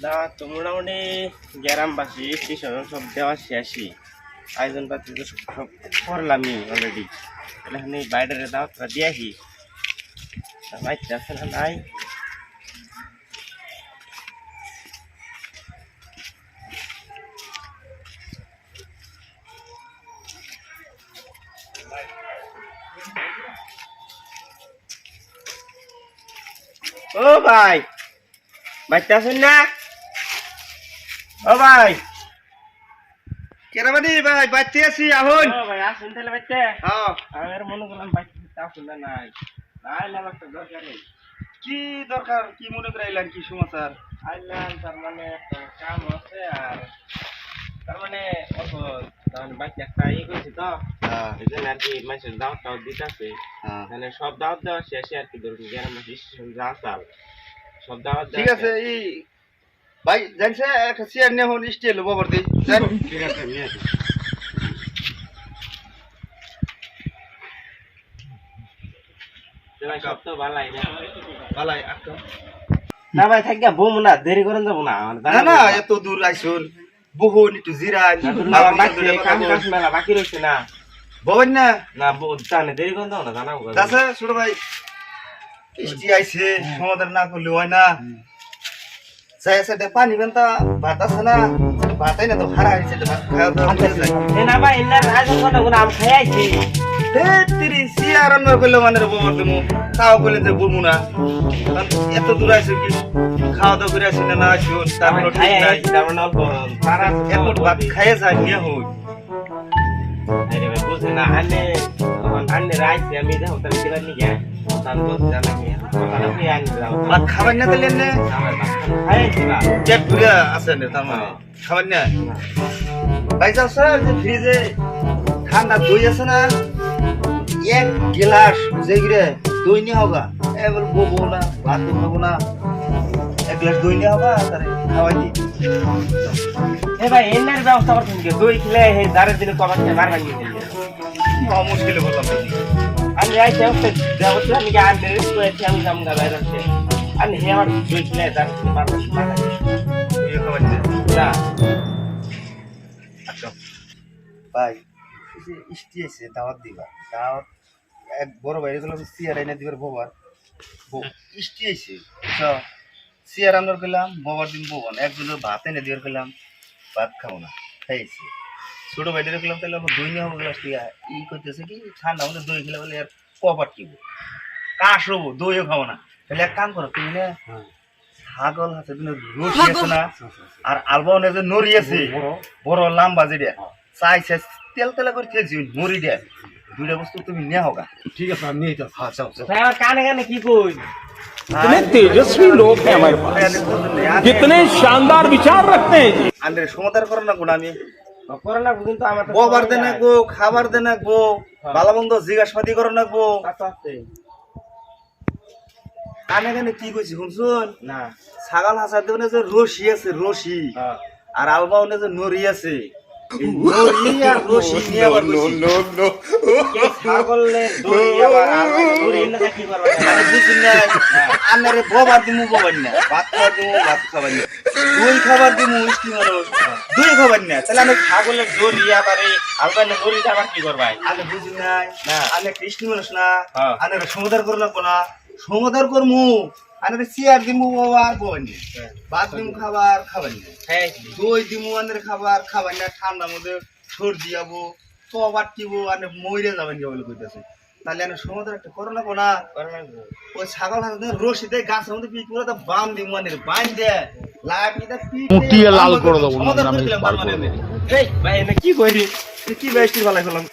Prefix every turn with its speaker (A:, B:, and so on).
A: না তো মোটামুটি গ্রামবাসী স্টেশন সব দেওয়া শেষই, আয়োজন পাতি তো সব করলামই অলরেডি। এখানে বাইরের দাওয়াতটা দিয়েছি, মাইতে আছে না নাই। ও ভাই, বাইতে আছেন না? ও ভাই,
B: কেরাবানি ভাই বাইতে আছি আহুন।
A: ও ভাই আসুন তাহলে বাইতে।
B: হ্যাঁ,
A: আমি আর মনে করলাম বাইতে আসুন না নাই, নাইলে আমার তো দরকার নেই।
B: কি দরকার, কি মনে করাইলেন, কি সমাচার?
A: আইলাম তার মানে একটা কাম আছে, আর তার মানে অত বাকি একটা ইয়ে করছি তো,
B: হ্যাঁ,
A: এই জন্য আর কি মানুষের দাওয়াত টাওয়াত দিতেছে।
B: হ্যাঁ।
A: মানে সব দাওয়াত দেওয়া শেষে আর কি, ধরুন গ্রামের স্টেশন যা চাল সব দাওয়াত
B: ঠিক আছে, এই ভাই জানছে একটা চেয়ার নিয়ে হন স্টিল বাবার দি।
A: ঠিক আছে নিয়ে আসি। ভাই সব তো ভালাই না।
B: ভালাই আচ্ছা।
A: না ভাই থাকিয়া বমু না, দেরি করেন যাবো না আমার
B: না না, এত দূর আইছুন, বহুন একটু জিরান।
A: কাম কাজ মেলা বাকি রয়েছে না।
B: ববেন না
A: না জানে দেরি করেন যাবো না, জানাবো
B: দাসা ছোট ভাই, ইষ্টি আইছে, সমাধান না করলে হয় না। যাই আছে পানি বেনতা ভাত আছে না, ভাতাই না তো হারা হয়েছে, ভাত খাওয়া
A: এ না ভাই এনার আয়োজন করতে কোনো আম খাই আইছি।
B: তিরি চেয়ার রান্না করলে মানে বাবার দেবো, খাওয়া করলে যে বলবো না। এত দূর আইছে কি খাওয়া দাওয়া করে আসি না, না আসুন তারপর
A: খাই
B: ঠিক নাই।
A: আইছি তার মানে অল্প তারা
B: এত ভাত খাইয়ে যায় নিয়ে হই।
A: আরে ভাই বুঝে না আনে আনে রাইছে আমি দেখো তার কিরা নি যায় তার বলতে জানা কি কথাটা কি আনি দাও
B: ভাত খাবার না দিলেন না,
A: আমার বাচ্চা খাই আইছি না।
B: পেট ভরে আছে না তার মানে খাবার না। ভাই যাও স্যার, যে ফ্রিজে ঠান্ডা দই আছে না, এক গিলাস যেগুলো দই নিয়ে হোগা, এবার বলবো না ভাত খাবো না, এক গ্লাস দই নিয়ে হোগা তারে খাওয়াই দিই।
A: এ ভাই এনার ব্যবস্থা করছেন কি? দই খেলে এই দাঁড়ের দিনে কবার খেয়ে বার ভাঙিয়ে দিলে
B: মুশকিলে বললাম তো।
A: আমি আইছি ওকে যাবো আমি কি আনতে কইছি আমি যাম গা বাইরে আছে আমি হে আমার দই খেলে দাঁড় বার ভাঙিয়ে
B: দই খাবার না।
A: না
B: আচ্ছা ভাই, এই যে ইষ্টি আছে দাওয়াত দিবা, দাওয়াত এক বড় ভাই গেলাম চেয়ার এনে দিবার বাবার ইষ্টি আছে, চেয়ার আনার গেলাম বাবার দিন ববান, একজনের ভাত এনে দিবার গেলাম, ভাত খাবো না খাইছি। ছোট ভাইদের গেলাম তাহলে আমার দই নিয়ে গ্লাস দিয়া ই করতেছে কি ঠান্ডা আমাদের দই খেলে বলে আর কপাট কিব কাশ হবো, দইও খাবো না। তাহলে এক কাম করো তুমি না, ছাগল আছে তুমি রসি আছে না, আর আলবাও যে নড়ি আছে বড় লম্বা যেটা চাই চাই তেল তেলা করে খেয়েছি নড়ি দেয়, দুইটা বস্তু তুমি নিয়ে হোগা।
C: ठीक है साहब नहीं तो
B: হ্যাঁ যাও যাও।
A: ভাই আমার কানে কানে কি কই
C: कितने तेजस्वी लोग हैं हमारे पास, कितने शानदार विचार रखते हैं जी।
B: আন্ডারে সমাধান করো না কোন আমি
A: করোনা কিন্তু আমার
B: ববার দেন গো, খাবার দেন গো, ভালো মন্দ জিজ্ঞাসাপাতি করো না গো। কানে কানে কি কইছি শুনছুন,
A: না
B: ছাগল হাসার দেবনে যে রশি আছে রশি,
A: হ্যাঁ
B: আর আলবাউনে যে নড়ি আছে, এই নড়ি আর রশি নিয়ে আবার কইছি।
A: কে ছাগলে দড়ি আবার আর দড়ি না কি করবা
B: আমি বুঝি না, আনারে ববার দিমু ববার না, ভাত খাবার দিমু ভাত খাবার না, দই খাবার দিমু মিষ্টি মানুষ দই খাবার না।
A: তাহলে আমি ছাগলের দড়ি আবার এই আলবানে দড়িটা আবার কি করবাই?
B: আমি বুঝি নাই,
A: না।
B: আমি কৃষ্ণ মানুষ না,
A: হ্যাঁ।
B: আনারে সমাধান করো না কোনা, সমাধান করমু আনারে চেয়ার দিমু বাবার ববার না, ভাত দিমু খাবার খাবার না,
A: হ্যাঁ
B: দই দিমু আনারে খাবার খাবার না, ঠান্ডার মধ্যে সর্দি যাবো কবার টিব আনে মইরে যাবেন কি বলে কইতেছে। তাহলে আনে সমাধান একটা করো না কোনা,
A: করোনা
B: ওই ছাগল হাতে রশি দেয় গাছের মধ্যে পিট করে তো বাম দিমু আনারে বান দে লাগিটা পিট
C: মুটিয়ে লাল করে দেবো,
B: সমাধান
C: আমি
B: করে দিলাম
C: বার
B: বান
C: করে
B: মানে
A: এই ভাই এনে কি কইরি?
B: কি বেশি ভালো করলাম।